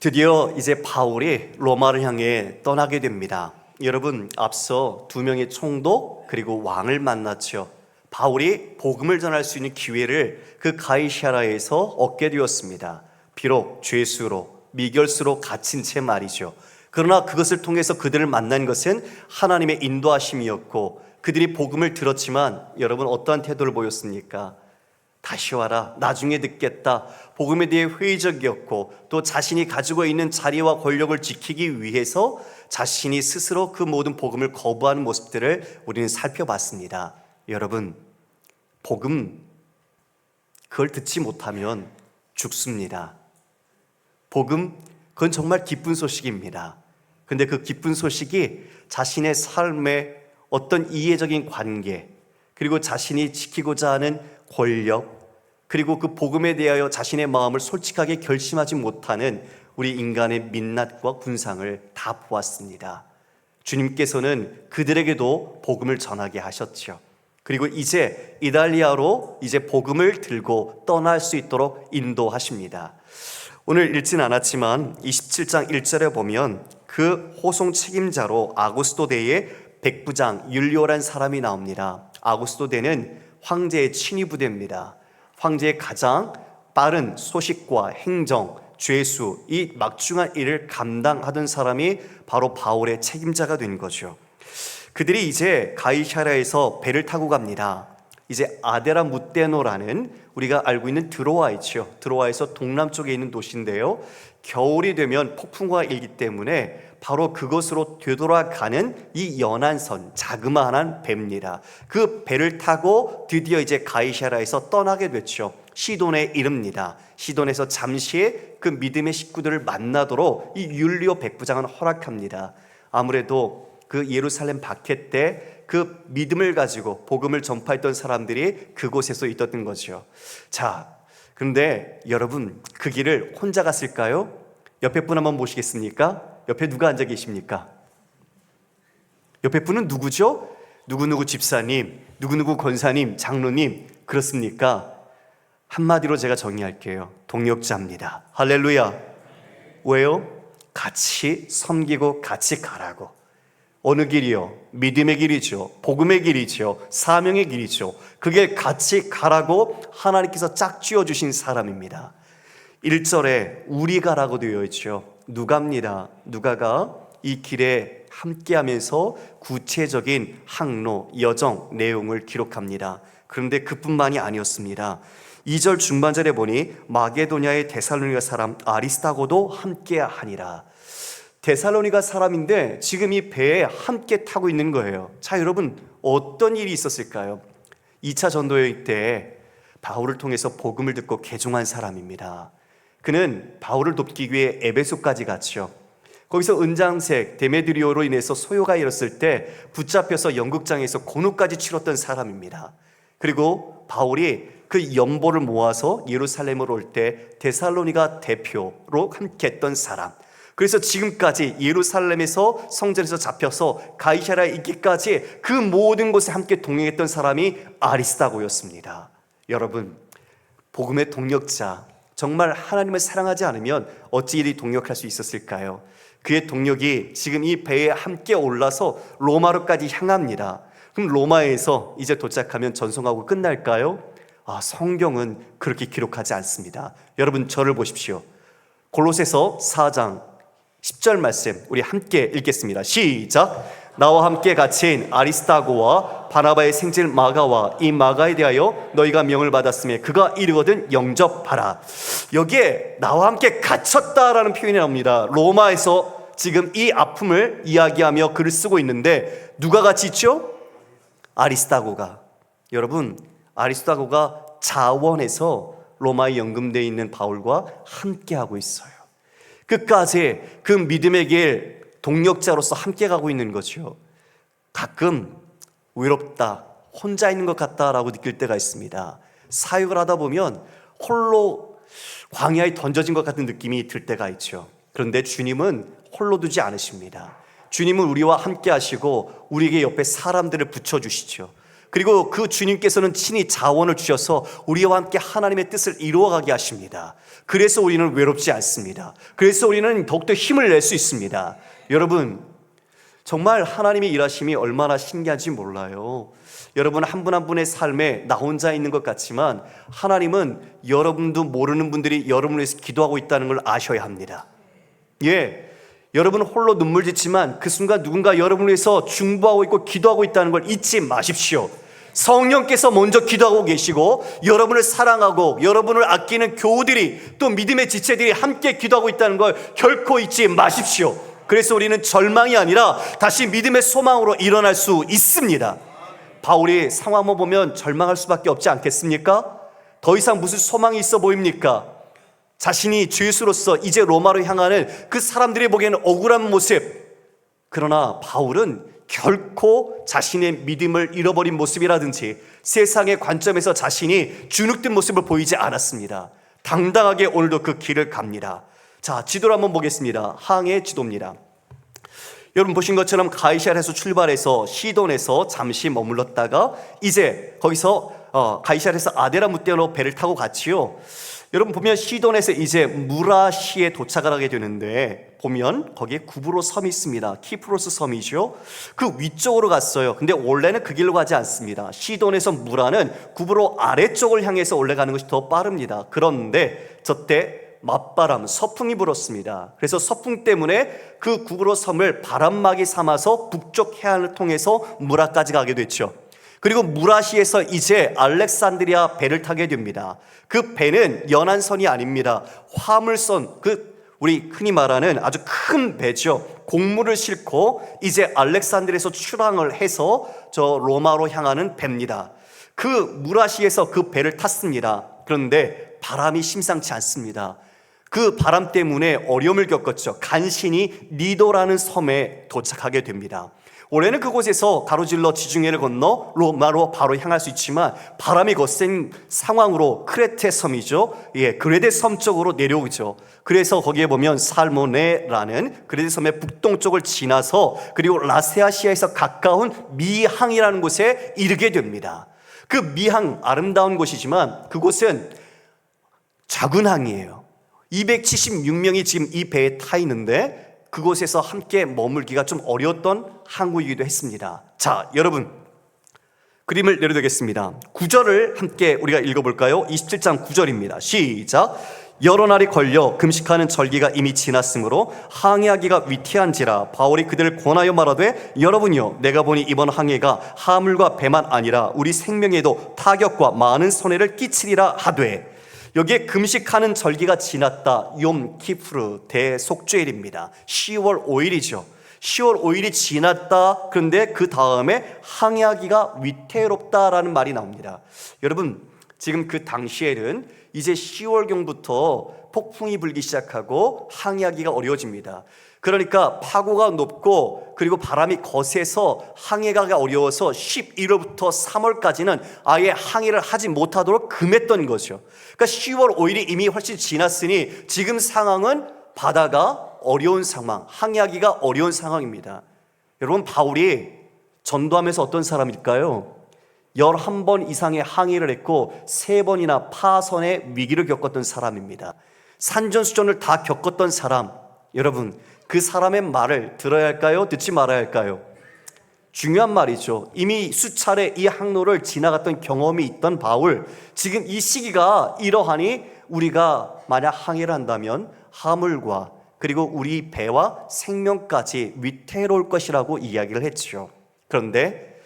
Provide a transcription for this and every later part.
드디어 이제 바울이 로마를 향해 떠나게 됩니다. 여러분, 앞서 두 명의 총독 그리고 왕을 만났죠. 바울이 복음을 전할 수 있는 기회를 그 가이사랴에서 얻게 되었습니다. 비록 죄수로 미결수로 갇힌 채 말이죠. 그러나 그것을 통해서 그들을 만난 것은 하나님의 인도하심이었고, 그들이 복음을 들었지만 여러분 어떠한 태도를 보였습니까? 다시 와라, 나중에 듣겠다. 복음에 대해 회의적이었고, 또 자신이 가지고 있는 자리와 권력을 지키기 위해서 자신이 스스로 그 모든 복음을 거부하는 모습들을 우리는 살펴봤습니다. 여러분, 복음, 그걸 듣지 못하면 죽습니다. 복음, 그건 정말 기쁜 소식입니다. 근데 그 기쁜 소식이 자신의 삶의 어떤 이해적인 관계, 그리고 자신이 지키고자 하는 권력, 그리고 그 복음에 대하여 자신의 마음을 솔직하게 결심하지 못하는 우리 인간의 민낯과 군상을 다 보았습니다. 주님께서는 그들에게도 복음을 전하게 하셨죠. 그리고 이제 이달리아로 이제 복음을 들고 떠날 수 있도록 인도하십니다. 오늘 읽진 않았지만 27장 1절에 보면 그 호송 책임자로 아구스도 대의 백부장 율리오라는 사람이 나옵니다. 아구스도 대는 황제의 친위 부대입니다. 황제의 가장 빠른 소식과 행정, 죄수, 이 막중한 일을 감당하던 사람이 바로 바울의 책임자가 된 거죠. 그들이 이제 가이사랴에서 배를 타고 갑니다. 이제 아데라 무테노라는 우리가 알고 있는 드로아 있죠. 드로아에서 동남쪽에 있는 도시인데요, 겨울이 되면 폭풍우가 일기 때문에 바로 그것으로 되돌아가는 이 연안선, 자그마한 배입니다. 그 배를 타고 드디어 이제 가이사랴에서 떠나게 됐죠. 시돈에 이릅니다. 시돈에서 잠시 그 믿음의 식구들을 만나도록 이 율리오 백부장은 허락합니다. 아무래도 그 예루살렘 박해 때 그 믿음을 가지고 복음을 전파했던 사람들이 그곳에서 있었던 거죠. 자, 그런데 여러분, 그 길을 혼자 갔을까요? 옆에 분 한번 보시겠습니까? 옆에 누가 앉아 계십니까? 옆에 분은 누구죠? 누구누구 집사님, 누구누구 권사님, 장로님, 그렇습니까? 한마디로 제가 정의할게요. 동역자입니다. 할렐루야. 왜요? 같이 섬기고 같이 가라고. 어느 길이요? 믿음의 길이죠. 복음의 길이죠. 사명의 길이죠. 그게 같이 가라고 하나님께서 짝지어 주신 사람입니다. 1절에 우리가라고 되어 있죠. 누가입니다. 누가가 이 길에 함께하면서 구체적인 항로, 여정, 내용을 기록합니다. 그런데 그뿐만이 아니었습니다. 2절 중반절에 보니 마게도냐의 데살로니가 사람 아리스다고도 함께하니라. 데살로니가 사람인데 지금 이 배에 함께 타고 있는 거예요. 자, 여러분, 어떤 일이 있었을까요? 2차 전도여행 때 바울을 통해서 복음을 듣고 개종한 사람입니다. 그는 바울을 돕기 위해 에베소까지 갔죠. 거기서 은장색 데메드리오로 인해서 소요가 일었을 때 붙잡혀서 연극장에서 곤혹까지 치렀던 사람입니다. 그리고 바울이 그 연보를 모아서 예루살렘으로 올 때 데살로니가 대표로 함께 했던 사람. 그래서 지금까지 예루살렘에서 성전에서 잡혀서 가이사랴에 있기까지 그 모든 곳에 함께 동행했던 사람이 아리스다고였습니다. 여러분, 복음의 동력자, 정말 하나님을 사랑하지 않으면 어찌 이리 동력할 수 있었을까요? 그의 동력이 지금 이 배에 함께 올라서 로마로까지 향합니다. 그럼 로마에서 이제 도착하면 전송하고 끝날까요? 성경은 그렇게 기록하지 않습니다. 여러분, 저를 보십시오. 골로새서 4장 10절 말씀 우리 함께 읽겠습니다. 시작. 나와 함께 갇힌 아리스다고와 바나바의 생질 마가와 이 마가에 대하여 너희가 명을 받았으며 그가 이르거든 영접하라. 여기에 나와 함께 갇혔다라는 표현이 나옵니다. 로마에서 지금 이 아픔을 이야기하며 글을 쓰고 있는데 누가 같이 있죠? 아리스다고가. 여러분, 아리스다고가 자원해서 로마에 연금되어 있는 바울과 함께하고 있어요. 끝까지 그 믿음의 길 동력자로서 함께 가고 있는 거죠. 가끔 외롭다, 혼자 있는 것 같다라고 느낄 때가 있습니다. 사역을 하다 보면 홀로 광야에 던져진 것 같은 느낌이 들 때가 있죠. 그런데 주님은 홀로 두지 않으십니다. 주님은 우리와 함께 하시고 우리에게 옆에 사람들을 붙여주시죠. 그리고 그 주님께서는 친히 자원을 주셔서 우리와 함께 하나님의 뜻을 이루어가게 하십니다. 그래서 우리는 외롭지 않습니다. 그래서 우리는 더욱더 힘을 낼 수 있습니다. 여러분, 정말 하나님의 일하심이 얼마나 신기한지 몰라요. 여러분 한 분 한 분의 삶에 나 혼자 있는 것 같지만 하나님은 여러분도 모르는 분들이 여러분을 위해서 기도하고 있다는 걸 아셔야 합니다. 여러분 홀로 눈물 짓지만 그 순간 누군가 여러분을 위해서 중보하고 있고 기도하고 있다는 걸 잊지 마십시오. 성령께서 먼저 기도하고 계시고 여러분을 사랑하고 여러분을 아끼는 교우들이 또 믿음의 지체들이 함께 기도하고 있다는 걸 결코 잊지 마십시오. 그래서 우리는 절망이 아니라 다시 믿음의 소망으로 일어날 수 있습니다. 바울이 상황을 보면 절망할 수밖에 없지 않겠습니까? 더 이상 무슨 소망이 있어 보입니까? 자신이 죄수로서 이제 로마로 향하는 그 사람들이 보기에는 억울한 모습. 그러나 바울은 결코 자신의 믿음을 잃어버린 모습이라든지 세상의 관점에서 자신이 주눅든 모습을 보이지 않았습니다. 당당하게 오늘도 그 길을 갑니다. 자, 지도를 한번 보겠습니다. 항해 지도입니다. 여러분 보신 것처럼 가이사랴에서 출발해서 시돈에서 잠시 머물렀다가 이제 거기서 가이사랴에서 아데라무떼로 배를 타고 갔지요. 여러분 보면 시돈에서 이제 무라시에 도착을 하게 되는데 보면 거기에 구브로 섬이 있습니다. 키프로스 섬이죠. 그 위쪽으로 갔어요. 근데 원래는 그 길로 가지 않습니다. 시돈에서 무라는 구브로 아래쪽을 향해서 올라가는 것이 더 빠릅니다. 그런데 저때 맞바람, 서풍이 불었습니다. 그래서 서풍 때문에 그 구브로 섬을 바람막이 삼아서 북쪽 해안을 통해서 무라까지 가게 됐죠. 그리고 무라시에서 이제 알렉산드리아 배를 타게 됩니다. 그 배는 연안선이 아닙니다. 화물선, 우리 흔히 말하는 아주 큰 배죠. 곡물을 싣고 이제 알렉산드리아에서 출항을 해서 저 로마로 향하는 배입니다. 그 무라시에서 그 배를 탔습니다. 그런데 바람이 심상치 않습니다. 그 바람 때문에 어려움을 겪었죠. 간신히 니도라는 섬에 도착하게 됩니다. 원래는 그곳에서 가로질러 지중해를 건너 로마로 바로 향할 수 있지만 바람이 거센 상황으로 크레테 섬이죠. 그레데 섬 쪽으로 내려오죠. 그래서 거기에 보면 살모네라는 그레데 섬의 북동쪽을 지나서 그리고 라세아시아에서 가까운 미항이라는 곳에 이르게 됩니다. 그 미항 아름다운 곳이지만 그곳은 작은 항이에요. 276명이 지금 이 배에 타 있는데 그곳에서 함께 머물기가 좀 어려웠던 항구이기도 했습니다. 자, 여러분 그림을 내려드리겠습니다. 9절을 함께 우리가 읽어볼까요? 27장 9절입니다. 시작. 여러 날이 걸려 금식하는 절기가 이미 지났으므로 항해하기가 위태한지라 바울이 그들을 권하여 말하되 여러분이여 내가 보니 이번 항해가 하물과 배만 아니라 우리 생명에도 타격과 많은 손해를 끼치리라 하되 여기에 금식하는 절기가 지났다. 욤 키프르 대속죄일입니다. 10월 5일이죠. 10월 5일이 지났다. 그런데 그 다음에 항해하기가 위태롭다라는 말이 나옵니다. 여러분 지금 그 당시에는 이제 10월경부터 폭풍이 불기 시작하고 항해하기가 어려워집니다. 그러니까 파고가 높고 그리고 바람이 거세서 항해가 어려워서 11월부터 3월까지는 아예 항해를 하지 못하도록 금했던 거죠. 그러니까 10월 5일이 이미 훨씬 지났으니 지금 상황은 바다가 어려운 상황, 항해하기가 어려운 상황입니다. 여러분 바울이 전도하면서 어떤 사람일까요? 11번 이상의 항해를 했고 3번이나 파선의 위기를 겪었던 사람입니다. 산전수전을 다 겪었던 사람. 여러분 그 사람의 말을 들어야 할까요? 듣지 말아야 할까요? 중요한 말이죠. 이미 수차례 이 항로를 지나갔던 경험이 있던 바울, 지금 이 시기가 이러하니 우리가 만약 항해를 한다면 하물과 그리고 우리 배와 생명까지 위태로울 것이라고 이야기를 했죠. 그런데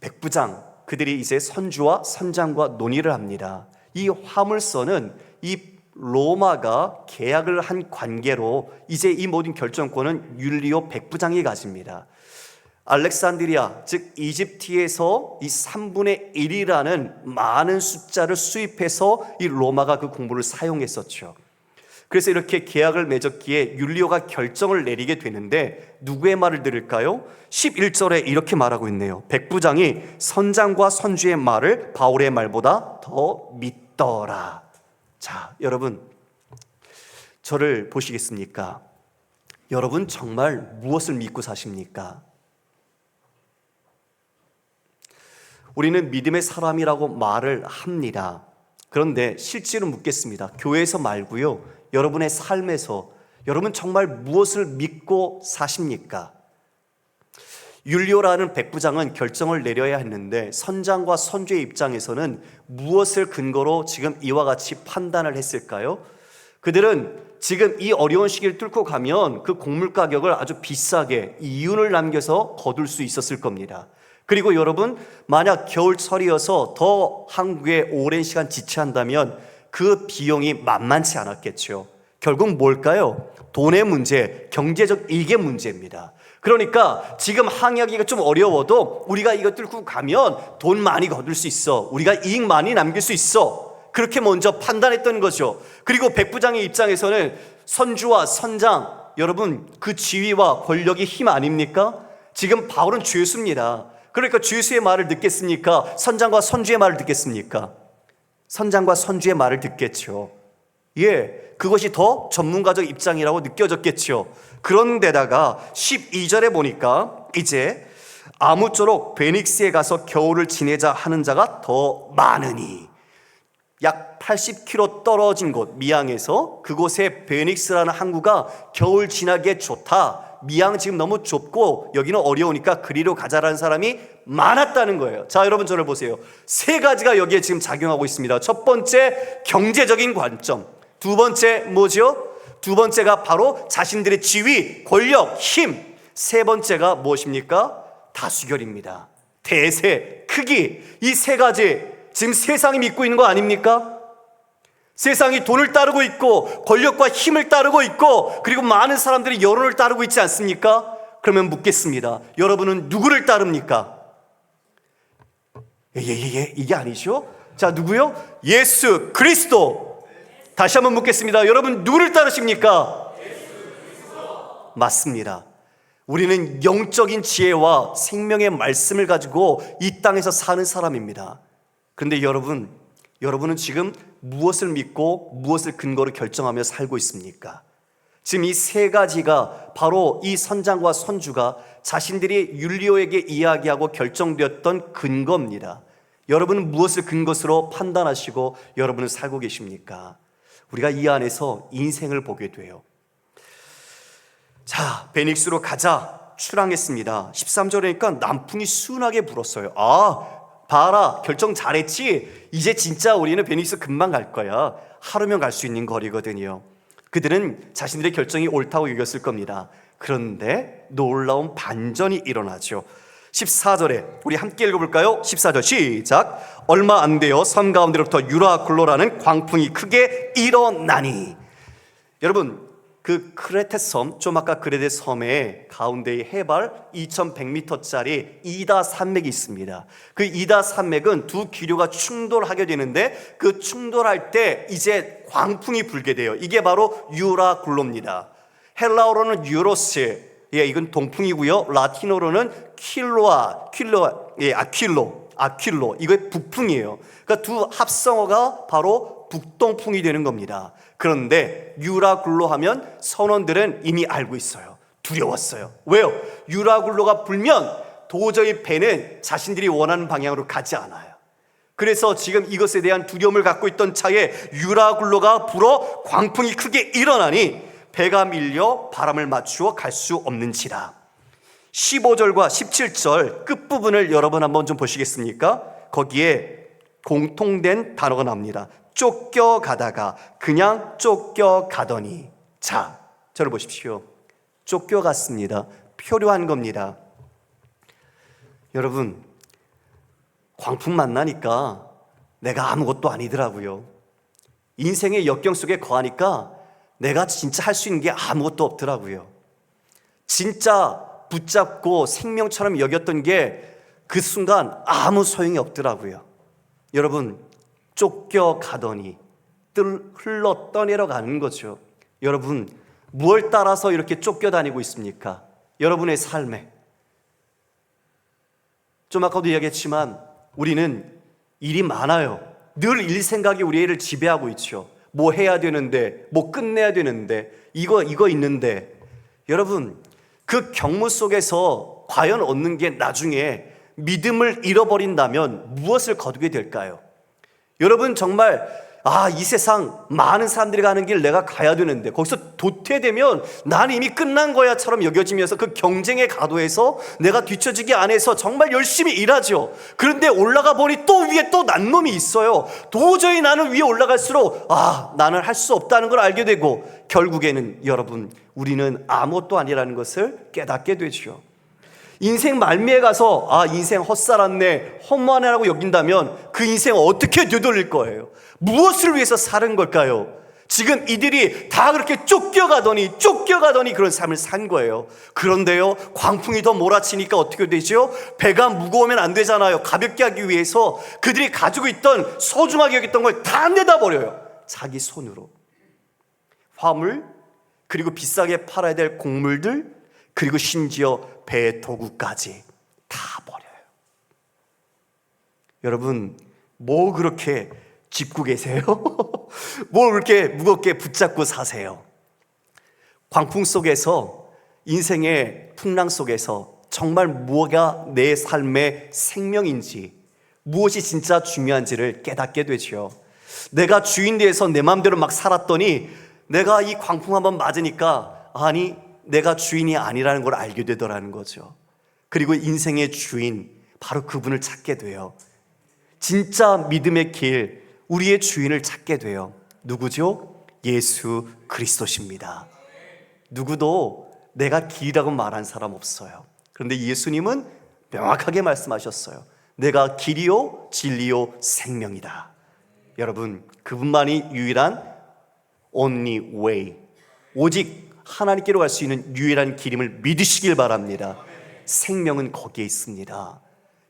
백부장 그들이 이제 선주와 선장과 논의를 합니다. 이 화물선은 이 로마가 계약을 한 관계로 이제 이 모든 결정권은 율리오 백부장이 가집니다. 알렉산드리아 즉 이집트에서 이 3분의 1이라는 많은 숫자를 수입해서 이 로마가 그 공물을 사용했었죠. 그래서 이렇게 계약을 맺었기에 율리오가 결정을 내리게 되는데 누구의 말을 들을까요? 11절에 이렇게 말하고 있네요. 백부장이 선장과 선주의 말을 바울의 말보다 더 믿더라. 자, 여러분 저를 보시겠습니까? 여러분 정말 무엇을 믿고 사십니까? 우리는 믿음의 사람이라고 말을 합니다. 그런데 실제로 묻겠습니다. 교회에서 말고요, 여러분의 삶에서 여러분 정말 무엇을 믿고 사십니까? 율리오라는 백부장은 결정을 내려야 했는데 선장과 선주의 입장에서는 무엇을 근거로 지금 이와 같이 판단을 했을까요? 그들은 지금 이 어려운 시기를 뚫고 가면 그 곡물 가격을 아주 비싸게 이윤을 남겨서 거둘 수 있었을 겁니다. 그리고 여러분, 만약 겨울철이어서 더 한국에 오랜 시간 지체한다면 그 비용이 만만치 않았겠죠. 결국 뭘까요? 돈의 문제, 경제적 이익의 문제입니다. 그러니까 지금 항해하기가 좀 어려워도 우리가 이거 뚫고 가면 돈 많이 거둘 수 있어, 우리가 이익 많이 남길 수 있어, 그렇게 먼저 판단했던 거죠. 그리고 백부장의 입장에서는 선주와 선장, 여러분 그 지위와 권력이 힘 아닙니까? 지금 바울은 죄수입니다. 그러니까 죄수의 말을 듣겠습니까? 선장과 선주의 말을 듣겠습니까? 선장과 선주의 말을 듣겠죠. 그것이 더 전문가적 입장이라고 느껴졌겠죠. 그런데다가 12절에 보니까 이제 아무쪼록 베닉스에 가서 겨울을 지내자 하는 자가 더 많으니, 약 80km 떨어진 곳 미양에서 그곳에 베닉스라는 항구가 겨울 지나기에 좋다, 미양 지금 너무 좁고 여기는 어려우니까 그리로 가자라는 사람이 많았다는 거예요. 자, 여러분 저를 보세요. 세 가지가 여기에 지금 작용하고 있습니다. 첫 번째, 경제적인 관점. 두 번째 뭐죠? 두 번째가 바로 자신들의 지위, 권력, 힘. 세 번째가 무엇입니까? 다수결입니다. 대세, 크기. 이 세 가지 지금 세상이 믿고 있는 거 아닙니까? 세상이 돈을 따르고 있고 권력과 힘을 따르고 있고 그리고 많은 사람들이 여론을 따르고 있지 않습니까? 그러면 묻겠습니다. 여러분은 누구를 따릅니까? 이게 아니죠? 자, 누구요? 예수 그리스도. 다시 한번 묻겠습니다. 여러분 누구를 따르십니까? 맞습니다. 우리는 영적인 지혜와 생명의 말씀을 가지고 이 땅에서 사는 사람입니다. 그런데 여러분은 지금 무엇을 믿고 무엇을 근거로 결정하며 살고 있습니까? 지금 이 세 가지가 바로 이 선장과 선주가 자신들이 율리오에게 이야기하고 결정되었던 근거입니다. 여러분은 무엇을 근거로 판단하시고 여러분은 살고 계십니까? 우리가 이 안에서 인생을 보게 돼요. 자, 베닉스로 가자 출항했습니다. 13절이니까 남풍이 순하게 불었어요. 봐라, 결정 잘했지? 이제 진짜 우리는 베닉스 금방 갈 거야. 하루면 갈 수 있는 거리거든요. 그들은 자신들의 결정이 옳다고 여겼을 겁니다. 그런데 놀라운 반전이 일어나죠. 14절에 우리 함께 읽어볼까요? 14절 시작. 얼마 안 되어 섬 가운데로부터 유라굴로라는 광풍이 크게 일어나니. 여러분, 그 크레테 섬, 좀 아까 크레테 섬의 가운데에 해발 2100m짜리 이다 산맥이 있습니다. 그 이다 산맥은 두 기류가 충돌하게 되는데 그 충돌할 때 이제 광풍이 불게 돼요. 이게 바로 유라굴로입니다. 헬라어로는 유로스, 이건 동풍이고요. 라틴어로는 아퀼로, 이거 북풍이에요. 그러니까 두 합성어가 바로 북동풍이 되는 겁니다. 그런데 유라굴로 하면 선원들은 이미 알고 있어요. 두려웠어요. 왜요? 유라굴로가 불면 도저히 배는 자신들이 원하는 방향으로 가지 않아요. 그래서 지금 이것에 대한 두려움을 갖고 있던 차에 유라굴로가 불어 광풍이 크게 일어나니 배가 밀려 바람을 맞추어 갈 수 없는지라. 15절과 17절 끝부분을 여러분 한번 좀 보시겠습니까? 거기에 공통된 단어가 나옵니다. 쫓겨가다가 그냥 쫓겨가더니. 자, 저를 보십시오. 쫓겨갔습니다. 표류한 겁니다. 여러분, 광풍 만나니까 내가 아무것도 아니더라고요. 인생의 역경 속에 거하니까 내가 진짜 할 수 있는 게 아무것도 없더라고요. 진짜 붙잡고 생명처럼 여겼던 게 그 순간 아무 소용이 없더라고요. 여러분, 쫓겨가더니 흘러 떠내려 가는 거죠. 여러분, 무엇을 따라서 이렇게 쫓겨다니고 있습니까? 여러분의 삶에. 좀 아까도 이야기했지만 우리는 일이 많아요. 늘 일 생각이 우리를 지배하고 있죠. 뭐 해야 되는데, 뭐 끝내야 되는데, 이거 있는데. 여러분, 그 경무 속에서 과연 얻는 게 나중에 믿음을 잃어버린다면 무엇을 거두게 될까요? 여러분, 정말 이 세상 많은 사람들이 가는 길 내가 가야 되는데 거기서 도태되면 나는 이미 끝난 거야처럼 여겨지면서 그 경쟁의 가도에서 내가 뒤처지기 안해서 정말 열심히 일하죠. 그런데 올라가 보니 또 위에 또 난 놈이 있어요. 도저히 나는 위에 올라갈수록 나는 할 수 없다는 걸 알게 되고, 결국에는 여러분, 우리는 아무것도 아니라는 것을 깨닫게 되죠. 인생 말미에 가서 인생 헛살았네, 헛만해라고 여긴다면 그 인생 어떻게 되돌릴 거예요? 무엇을 위해서 사는 걸까요? 지금 이들이 다 그렇게 쫓겨가더니 그런 삶을 산 거예요. 그런데요, 광풍이 더 몰아치니까 어떻게 되죠? 배가 무거우면 안 되잖아요. 가볍게 하기 위해서 그들이 가지고 있던, 소중하게 여겼던 걸 다 내다버려요. 자기 손으로. 화물, 그리고 비싸게 팔아야 될 곡물들, 그리고 심지어 배의 도구까지 다 버려요. 여러분, 뭐 그렇게 짚고 계세요? 뭘 그렇게 무겁게 붙잡고 사세요? 광풍 속에서, 인생의 풍랑 속에서 정말 무엇가 내 삶의 생명인지, 무엇이 진짜 중요한지를 깨닫게 되죠. 내가 주인되어서 내 마음대로 막 살았더니 내가 이 광풍 한번 맞으니까 내가 주인이 아니라는 걸 알게 되더라는 거죠. 그리고 인생의 주인, 바로 그분을 찾게 돼요. 진짜 믿음의 길, 우리의 주인을 찾게 돼요. 누구죠? 예수 그리스도십니다. 누구도 내가 길이라고 말한 사람 없어요. 그런데 예수님은 명확하게 말씀하셨어요. 내가 길이요 진리요 생명이다. 여러분, 그분만이 유일한 only way, 오직 하나님께로 갈 수 있는 유일한 길임을 믿으시길 바랍니다. 생명은 거기에 있습니다.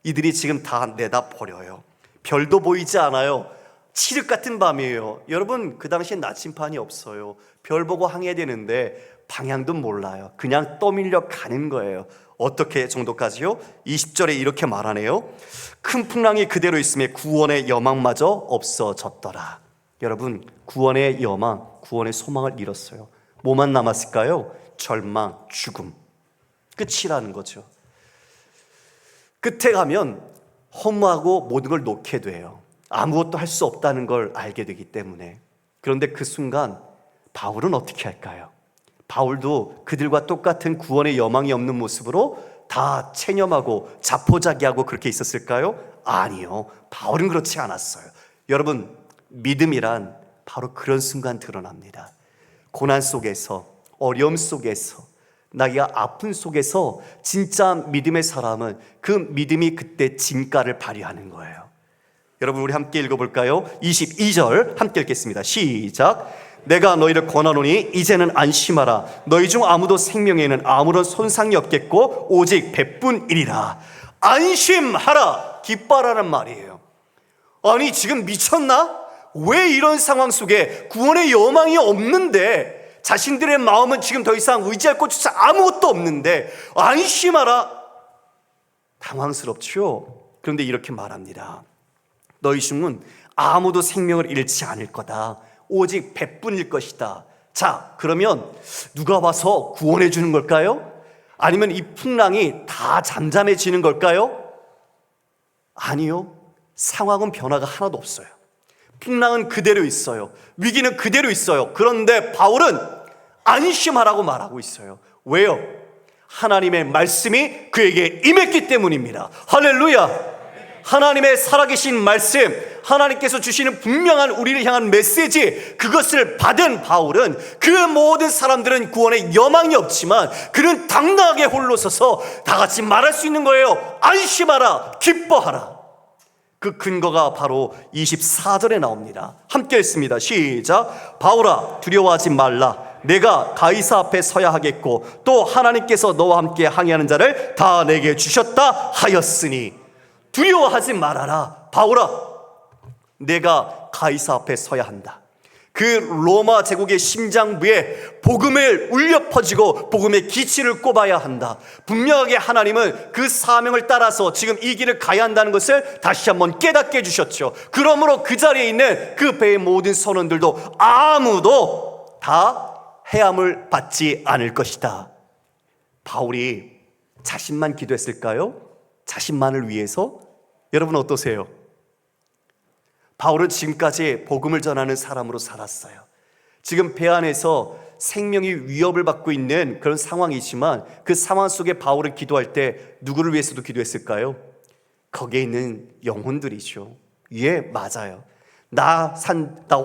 이들이 지금 다 내다 버려요. 별도 보이지 않아요. 칠흑 같은 밤이에요. 여러분, 그 당시엔 나침반이 없어요. 별 보고 항해해야 되는데 방향도 몰라요. 그냥 떠밀려 가는 거예요. 어떻게 정도까지요? 20절에 이렇게 말하네요. 큰 풍랑이 그대로 있음에 구원의 여망마저 없어졌더라. 여러분, 구원의 여망, 구원의 소망을 잃었어요. 뭐만 남았을까요? 절망, 죽음. 끝이라는 거죠. 끝에 가면 허무하고 모든 걸 놓게 돼요. 아무것도 할 수 없다는 걸 알게 되기 때문에. 그런데 그 순간 바울은 어떻게 할까요? 바울도 그들과 똑같은 구원의 여망이 없는 모습으로 다 체념하고 자포자기하고 그렇게 있었을까요? 아니요, 바울은 그렇지 않았어요. 여러분, 믿음이란 바로 그런 순간 드러납니다. 고난 속에서, 어려움 속에서, 나기가 아픈 속에서 진짜 믿음의 사람은 그 믿음이 그때 진가를 발휘하는 거예요. 여러분, 우리 함께 읽어볼까요? 22절 함께 읽겠습니다. 시작. 내가 너희를 권하노니 이제는 안심하라. 너희 중 아무도 생명에는 아무런 손상이 없겠고 오직 배뿐이리라. 안심하라, 기뻐하라는 말이에요. 아니, 지금 미쳤나? 왜 이런 상황 속에 구원의 여망이 없는데, 자신들의 마음은 지금 더 이상 의지할 곳조차 아무것도 없는데 안심하라? 당황스럽죠? 그런데 이렇게 말합니다. 너희 중은 아무도 생명을 잃지 않을 거다. 오직 배뿐일 것이다. 자, 그러면 누가 와서 구원해 주는 걸까요? 아니면 이 풍랑이 다 잠잠해지는 걸까요? 아니요, 상황은 변화가 하나도 없어요. 풍랑은 그대로 있어요. 위기는 그대로 있어요. 그런데 바울은 안심하라고 말하고 있어요. 왜요? 하나님의 말씀이 그에게 임했기 때문입니다. 할렐루야! 하나님의 살아계신 말씀, 하나님께서 주시는 분명한 우리를 향한 메시지, 그것을 받은 바울은, 그 모든 사람들은 구원의 여망이 없지만 그는 당당하게 홀로 서서 다 같이 말할 수 있는 거예요. 안심하라, 기뻐하라. 그 근거가 바로 24절에 나옵니다. 함께 읽습니다. 시작. 바울아, 두려워하지 말라. 내가 가이사 앞에 서야 하겠고 또 하나님께서 너와 함께 항해하는 자를 다 내게 주셨다 하였으니. 두려워하지 말아라. 바울아, 내가 가이사 앞에 서야 한다. 그 로마 제국의 심장부에 복음을 울려 퍼지고 복음의 기치를 꼽아야 한다. 분명하게 하나님은 그 사명을 따라서 지금 이 길을 가야 한다는 것을 다시 한번 깨닫게 해주셨죠. 그러므로 그 자리에 있는 그 배의 모든 선원들도 아무도 다 해함을 받지 않을 것이다. 바울이 자신만 기도했을까요? 자신만을 위해서? 여러분 어떠세요? 바울은 지금까지 복음을 전하는 사람으로 살았어요. 지금 배 안에서 생명이 위협을 받고 있는 그런 상황이지만 그 상황 속에 바울은 기도할 때 누구를 위해서도 기도했을까요? 거기에 있는 영혼들이죠. 예, 맞아요. 나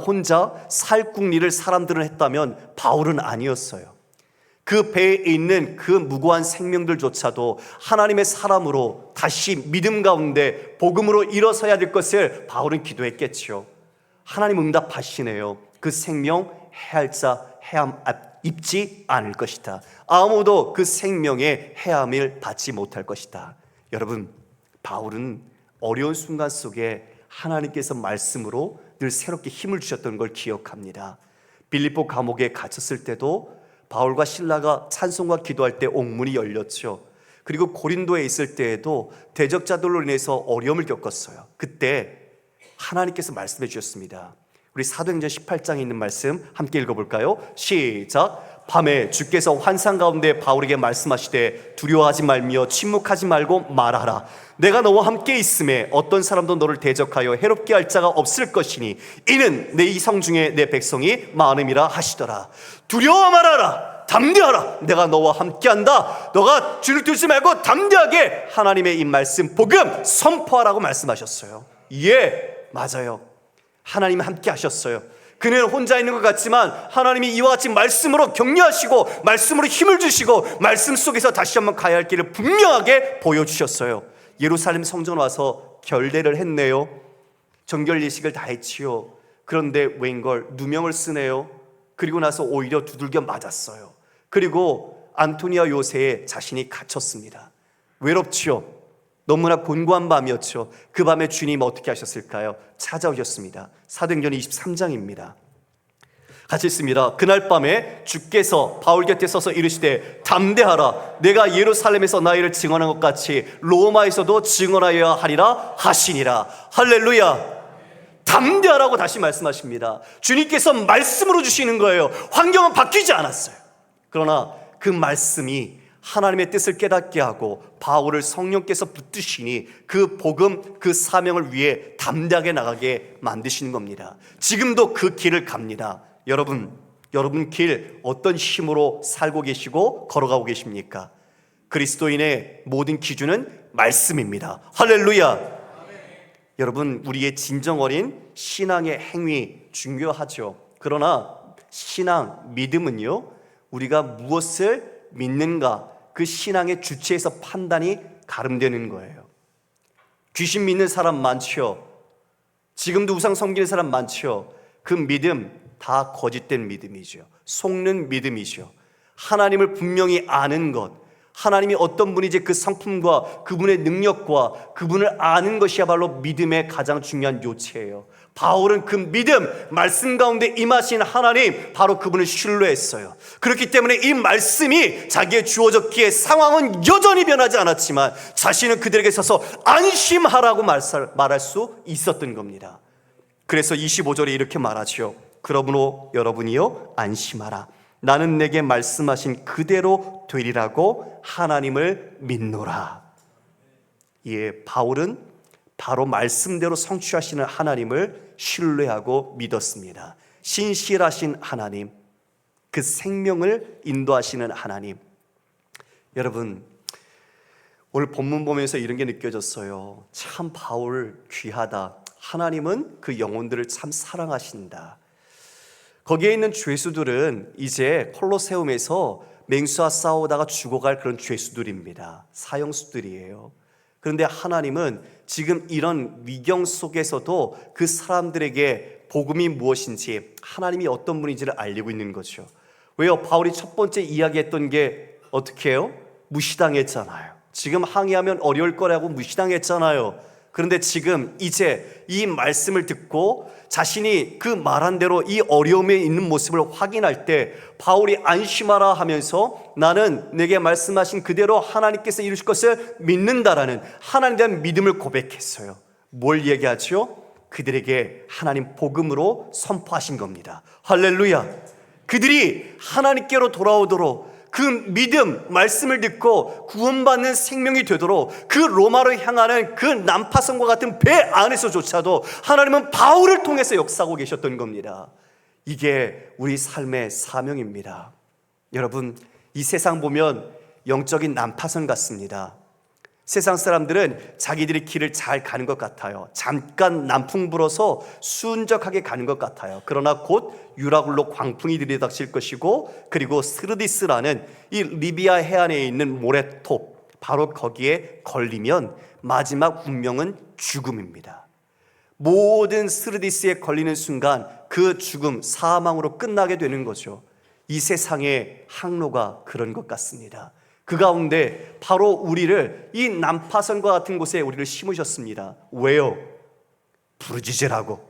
혼자 살궁리를 사람들은 했다면 바울은 아니었어요. 그 배에 있는 그 무고한 생명들조차도 하나님의 사람으로 다시 믿음 가운데 복음으로 일어서야 될 것을 바울은 기도했겠죠. 하나님 응답하시네요. 그 생명 해할 자 해함 입지 않을 것이다. 아무도 그 생명의 해함을 받지 못할 것이다. 여러분, 바울은 어려운 순간 속에 하나님께서 말씀으로 늘 새롭게 힘을 주셨던 걸 기억합니다. 빌립보 감옥에 갇혔을 때도 바울과 실라가 찬송과 기도할 때 옥문이 열렸죠. 그리고 고린도에 있을 때에도 대적자들로 인해서 어려움을 겪었어요. 그때 하나님께서 말씀해 주셨습니다. 우리 사도행전 18장에 있는 말씀 함께 읽어볼까요? 시작. 밤에 주께서 환상 가운데 바울에게 말씀하시되 두려워하지 말며 침묵하지 말고 말하라. 내가 너와 함께 있음에 어떤 사람도 너를 대적하여 해롭게 할 자가 없을 것이니 이는 내 이성 중에 내 백성이 많음이라 하시더라. 두려워 말아라. 담대하라. 내가 너와 함께한다. 너가 주눅 들지 말고 담대하게 하나님의 이 말씀 복음 선포하라고 말씀하셨어요. 예, 맞아요. 하나님이 함께 하셨어요. 그는 혼자 있는 것 같지만 하나님이 이와 같이 말씀으로 격려하시고 말씀으로 힘을 주시고 말씀 속에서 다시 한번 가야 할 길을 분명하게 보여주셨어요. 예루살렘 성전 와서 결례를 했네요. 정결 예식을 다 했지요. 그런데 웬걸 누명을 쓰네요. 그리고 나서 오히려 두들겨 맞았어요. 그리고 안토니아 요새에 자신이 갇혔습니다. 외롭지요. 너무나 곤고한 밤이었죠. 그 밤에 주님 어떻게 하셨을까요? 찾아오셨습니다. 사도행전 23장입니다. 같이 읽습니다. 그날 밤에 주께서 바울 곁에 서서 이르시되 담대하라. 내가 예루살렘에서 나이를 증언한 것 같이 로마에서도 증언하여야 하리라 하시니라. 할렐루야. 담대하라고 다시 말씀하십니다. 주님께서 말씀으로 주시는 거예요. 환경은 바뀌지 않았어요. 그러나 그 말씀이 하나님의 뜻을 깨닫게 하고 바울을 성령께서 붙드시니 그 복음, 그 사명을 위해 담대하게 나가게 만드시는 겁니다. 지금도 그 길을 갑니다. 여러분 길 어떤 힘으로 살고 계시고 걸어가고 계십니까? 그리스도인의 모든 기준은 말씀입니다. 할렐루야. 여러분, 우리의 진정 어린 신앙의 행위 중요하죠. 그러나 신앙, 믿음은요, 우리가 무엇을 믿는가, 그 신앙의 주체에서 판단이 가름되는 거예요. 귀신 믿는 사람 많죠. 지금도 우상 섬기는 사람 많죠. 그 믿음 다 거짓된 믿음이죠. 속는 믿음이죠. 하나님을 분명히 아는 것, 하나님이 어떤 분이지 그 성품과 그분의 능력과 그분을 아는 것이야말로 믿음의 가장 중요한 요체예요. 바울은 그 믿음, 말씀 가운데 임하신 하나님, 바로 그분을 신뢰했어요. 그렇기 때문에 이 말씀이 자기의 주어졌기에 상황은 여전히 변하지 않았지만 자신은 그들에게 서서 안심하라고 말할 수 있었던 겁니다. 그래서 25절에 이렇게 말하죠. 그러므로 여러분이요 안심하라. 나는 내게 말씀하신 그대로 되리라고 하나님을 믿노라. 예, 바울은 바로 말씀대로 성취하시는 하나님을 신뢰하고 믿었습니다. 신실하신 하나님, 그 생명을 인도하시는 하나님. 여러분, 오늘 본문 보면서 이런 게 느껴졌어요. 참 바울 귀하다. 하나님은 그 영혼들을 참 사랑하신다. 거기에 있는 죄수들은 이제 콜로세움에서 맹수와 싸우다가 죽어갈 그런 죄수들입니다. 사형수들이에요. 그런데 하나님은 지금 이런 위경 속에서도 그 사람들에게 복음이 무엇인지, 하나님이 어떤 분인지를 알리고 있는 거죠. 왜요? 바울이 첫 번째 이야기했던 게 어떻게 해요? 무시당했잖아요. 지금 항의하면 어려울 거라고 무시당했잖아요. 그런데 지금 이제 이 말씀을 듣고 자신이 그 말한 대로 이 어려움에 있는 모습을 확인할 때 바울이 안심하라 하면서 나는 내게 말씀하신 그대로 하나님께서 이루실 것을 믿는다라는 하나님에 대한 믿음을 고백했어요. 뭘 얘기하죠? 그들에게 하나님 복음으로 선포하신 겁니다. 할렐루야. 그들이 하나님께로 돌아오도록, 그 믿음, 말씀을 듣고 구원받는 생명이 되도록 그 로마로 향하는 그 난파선과 같은 배 안에서조차도 하나님은 바울을 통해서 역사하고 계셨던 겁니다. 이게 우리 삶의 사명입니다. 여러분, 이 세상 보면 영적인 난파선 같습니다. 세상 사람들은 자기들이 길을 잘 가는 것 같아요. 잠깐 남풍 불어서 순적하게 가는 것 같아요. 그러나 곧 유라굴로 광풍이 들이닥칠 것이고, 그리고 스르디스라는 이 리비아 해안에 있는 모래톱, 바로 거기에 걸리면 마지막 운명은 죽음입니다. 모든 스르디스에 걸리는 순간 그 죽음, 사망으로 끝나게 되는 거죠. 이 세상의 항로가 그런 것 같습니다. 그 가운데 바로 우리를 이 난파선과 같은 곳에 우리를 심으셨습니다. 왜요? 부르짖으라고,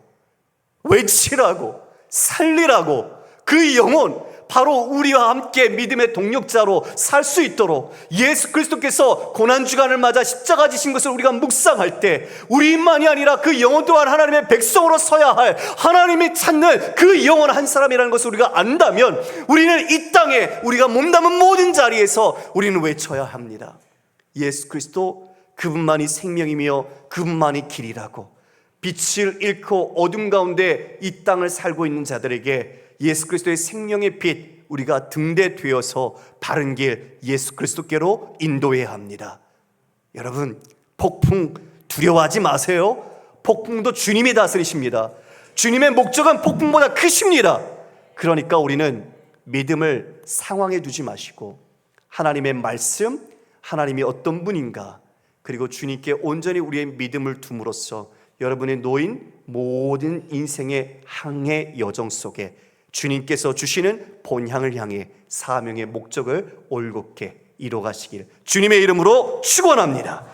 외치라고, 살리라고. 그 영혼, 바로 우리와 함께 믿음의 동력자로 살 수 있도록 예수 그리스도께서 고난주간을 맞아 십자가 지신 것을 우리가 묵상할 때 우리만이 아니라 그 영혼 또한 하나님의 백성으로 서야 할, 하나님이 찾는 그 영혼 한 사람이라는 것을 우리가 안다면 우리는 이 땅에 우리가 몸담은 모든 자리에서 우리는 외쳐야 합니다. 예수 그리스도, 그분만이 생명이며 그분만이 길이라고. 빛을 잃고 어둠 가운데 이 땅을 살고 있는 자들에게 예수 그리스도의 생명의 빛, 우리가 등대되어서 바른 길 예수 그리스도께로 인도해야 합니다. 여러분, 폭풍 두려워하지 마세요. 폭풍도 주님이 다스리십니다. 주님의 목적은 폭풍보다 크십니다. 그러니까 우리는 믿음을 상황에 두지 마시고 하나님의 말씀, 하나님이 어떤 분인가, 그리고 주님께 온전히 우리의 믿음을 둠으로써 여러분의 놓인 모든 인생의 항해 여정 속에 주님께서 주시는 본향을 향해 사명의 목적을 올곧게 이뤄가시길 주님의 이름으로 축원합니다.